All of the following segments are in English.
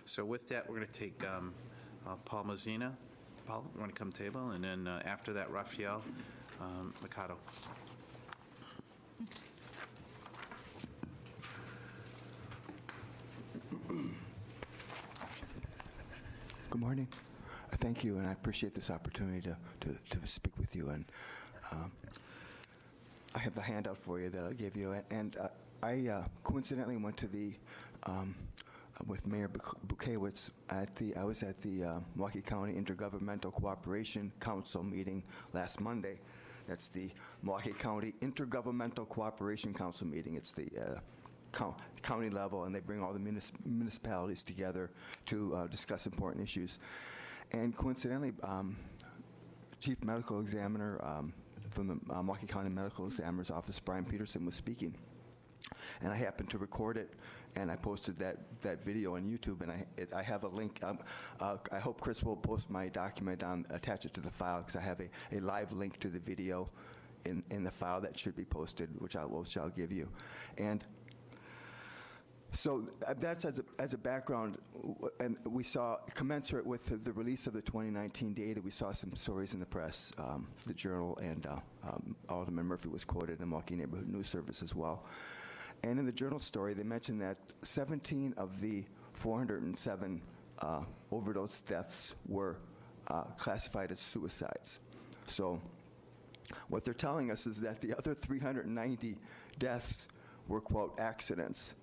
So with that, we're going to take Paul Mazzina. Paul, you want to come table? And then after that, Raphael Mikado. Good morning. Thank you, and I appreciate this opportunity to speak with you. And I have the handout for you that I gave you, and I coincidentally went to the with Mayor Bukewicz I was at the Milwaukee County Intergovernmental Cooperation Council meeting last Monday. That's the Milwaukee County Intergovernmental Cooperation Council meeting. It's the county level, and they bring all the municipalities together to discuss important issues. And coincidentally, Chief Medical Examiner from the Milwaukee County Medical Examiner's Office, Brian Peterson, was speaking. And I happened to record it, and I posted that video on YouTube, and I have a link. I hope Chris will post my document attach it to the file, because I have a live link to the video in the file that should be posted, which I'll give you. And so that's as a background, and we saw, commensurate with the release of the 2019 data, we saw some stories in the press, the Journal, and Alderman Murphy was quoted in the Milwaukee Neighborhood News Service as well. And in the Journal story, they mentioned that 17 of the 407 overdose deaths were classified as suicides. So what they're telling us is that the other 390 deaths were, quote, accidents.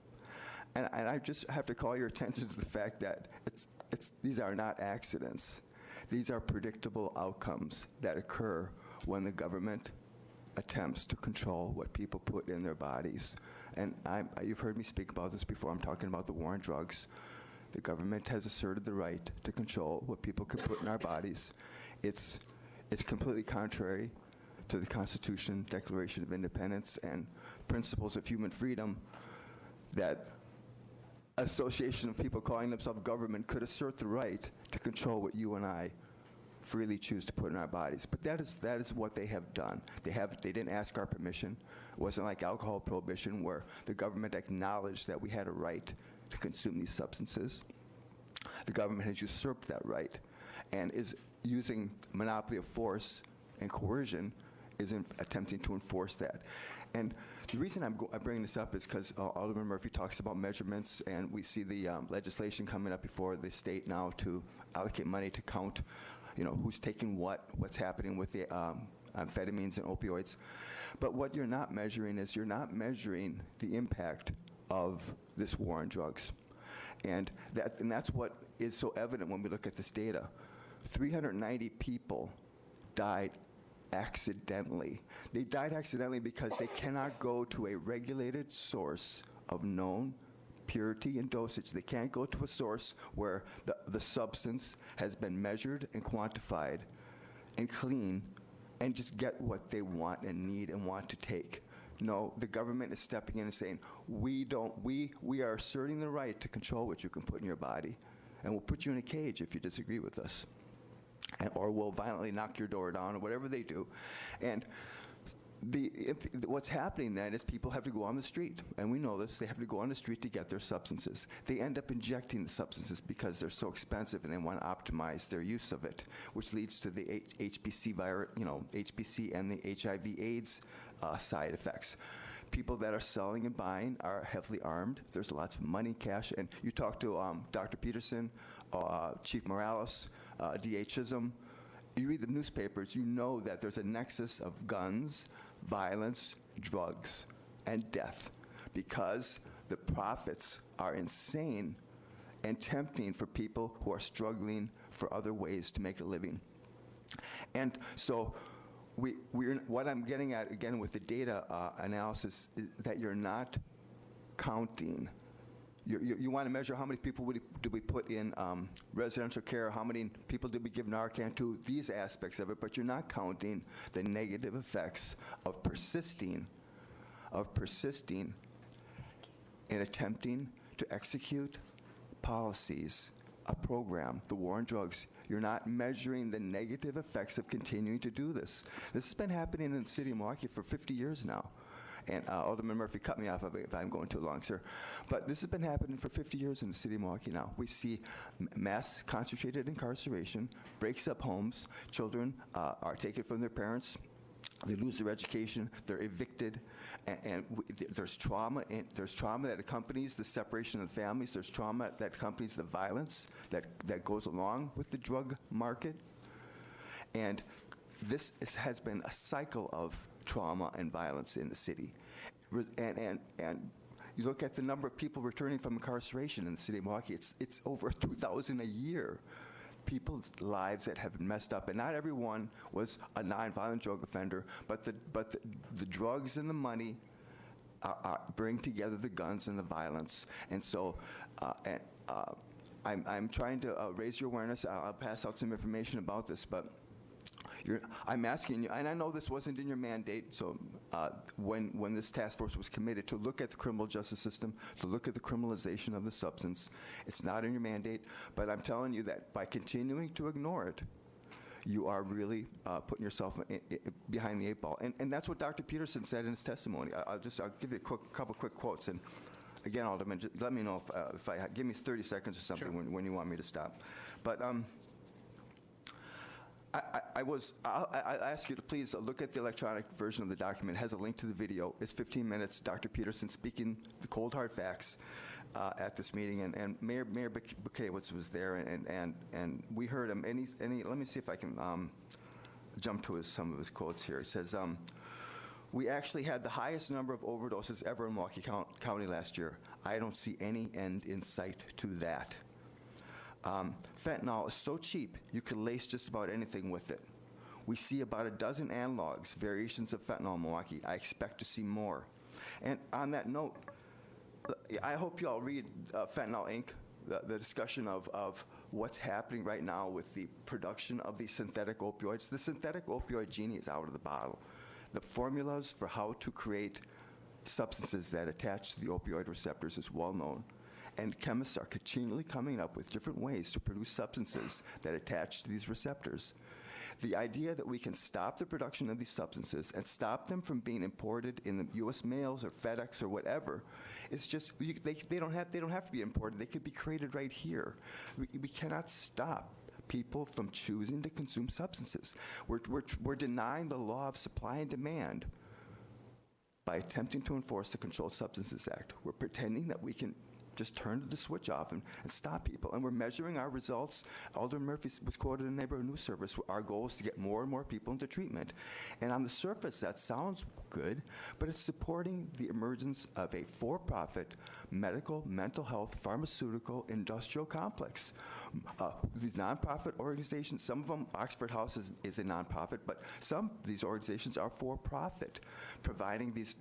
And I just have to call your attention to the fact that these are not accidents. These are predictable outcomes that occur when the government attempts to control what people put in their bodies. And you've heard me speak about this before. I'm talking about the war on drugs. The government has asserted the right to control what people can put in our bodies. It's completely contrary to the Constitution, Declaration of Independence, and principles of human freedom that association of people calling themselves government could assert the right to control what you and I freely choose to put in our bodies. But that is what they have done. They didn't ask our permission. It wasn't like alcohol prohibition, where the government acknowledged that we had a right to consume these substances. The government has usurped that right and is using monopoly of force and coercion, is attempting to enforce that. And the reason I'm bringing this up is because Alderman Murphy talks about measurements, and we see the legislation coming up before the state now to allocate money to count, who's taking what's happening with the amphetamines and opioids. But what you're not measuring is you're not measuring the impact of this war on drugs. And that's what is so evident when we look at this data. 390 people died accidentally. They died accidentally because they cannot go to a regulated source of known purity and dosage. They can't go to a source where the substance has been measured and quantified and clean and just get what they want and need and want to take. No, the government is stepping in and saying, we are asserting the right to control what you can put in your body, and we'll put you in a cage if you disagree with us. Or we'll violently knock your door down, or whatever they do. And what's happening then is people have to go on the street, and we know this. They have to go on the street to get their substances. They end up injecting the substances because they're so expensive, and they want to optimize their use of it, which leads to the HPC virus, HPC and the HIV/AIDS side effects. People that are selling and buying are heavily armed. There's lots of money, cash, and you talk to Dr. Peterson, Chief Morales, D.A. Chisholm. You read the newspapers, you know that there's a nexus of guns, violence, drugs, and death, because the profits are insane and tempting for people who are struggling for other ways to make a living. And so what I'm getting at, again, with the data analysis, is that you're not counting. You want to measure how many people do we put in residential care, how many people did we give Narcan to, these aspects of it, but you're not counting the negative effects of persisting in attempting to execute policies, a program, the war on drugs. You're not measuring the negative effects of continuing to do this. This has been happening in the city of Milwaukee for 50 years now. And Alderman Murphy, cut me off if I'm going too long, sir. But this has been happening for 50 years in the city of Milwaukee now. We see mass concentrated incarceration, breaks up homes, children are taken from their parents, they lose their education, they're evicted, and there's trauma. There's trauma that accompanies the separation of the families. There's trauma that accompanies the violence that goes along with the drug market. And this has been a cycle of trauma and violence in the city. And you look at the number of people returning from incarceration in the city of Milwaukee, it's over 2,000 a year. People's lives that have been messed up, and not everyone was a nonviolent drug offender, but the drugs and the money bring together the guns and the violence. And so I'm trying to raise your awareness. I'll pass out some information about this, but I'm asking you, and I know this wasn't in your mandate, so when this task force was committed to look at the criminal justice system, to look at the criminalization of the substance, it's not in your mandate, but I'm telling you that by continuing to ignore it, you are really putting yourself behind the eight ball. And that's what Dr. Peterson said in his testimony. I'll give you a couple quick quotes. And again, Alderman, just let me know if give me 30 seconds or something. Sure. when you want me to stop. But I ask you to please look at the electronic version of the document. It has a link to the video. It's 15 minutes. Dr. Peterson speaking the cold hard facts at this meeting, and Mayor Bukowitz was there, and we heard him. Let me see if I can jump to some of his quotes here. He says, "We actually had the highest number of overdoses ever in Milwaukee County last year. I don't see any end in sight to that. Fentanyl is so cheap, you can lace just about anything with it. We see about a dozen analogs, variations of fentanyl in Milwaukee. I expect to see more." And on that note, I hope you all read Fentanyl Inc., the discussion of what's happening right now with the production of these synthetic opioids. The synthetic opioid genie is out of the bottle. The formulas for how to create substances that attach to the opioid receptors is well known. And chemists are continually coming up with different ways to produce substances that attach to these receptors. The idea that we can stop the production of these substances and stop them from being imported in the U.S. mails or FedEx or whatever, it's just, they don't have to be imported. They could be created right here. We cannot stop people from choosing to consume substances. We're denying the law of supply and demand by attempting to enforce the Controlled Substances Act. We're pretending that we can just turn the switch off and stop people. And we're measuring our results. Alderman Murphy was quoted in Neighborhood News Service. Our goal is to get more and more people into treatment. And on the surface, that sounds good, but it's supporting the emergence of a for-profit medical, mental health, pharmaceutical, industrial complex. These nonprofit organizations, some of them, Oxford House is a nonprofit, but some of these organizations are for-profit, providing these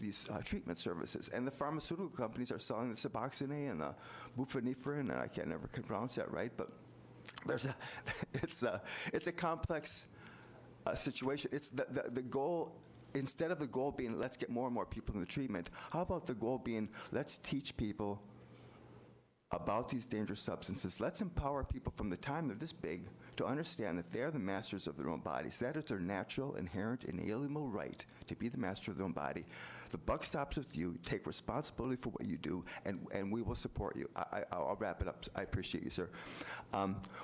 treatment services. And the pharmaceutical companies are selling the Suboxone and buprenorphine, and I can't never pronounce that right, but it's a complex situation. It's the goal. Instead of the goal being let's get more and more people in the treatment, how about the goal being let's teach people about these dangerous substances. Let's empower people from the time they're this big to understand that they're the masters of their own bodies. That is their natural, inherent, inalienable right to be the master of their own body. The buck stops with you. Take responsibility for what you do, and we will support you. I'll wrap it up. I appreciate you, sir.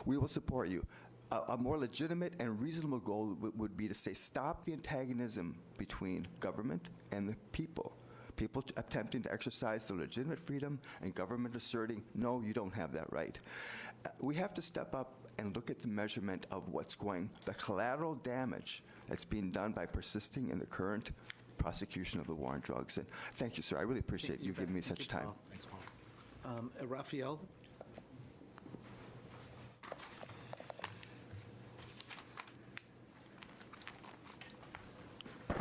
We will support you. A more legitimate and reasonable goal would be to say, stop the antagonism between government and the people. People attempting to exercise their legitimate freedom and government asserting, no, you don't have that right. We have to step up and look at the measurement of the collateral damage that's being done by persisting in the current prosecution of the war on drugs. And thank you, sir. I really appreciate you giving me such time. Thanks, Paul. Raphael,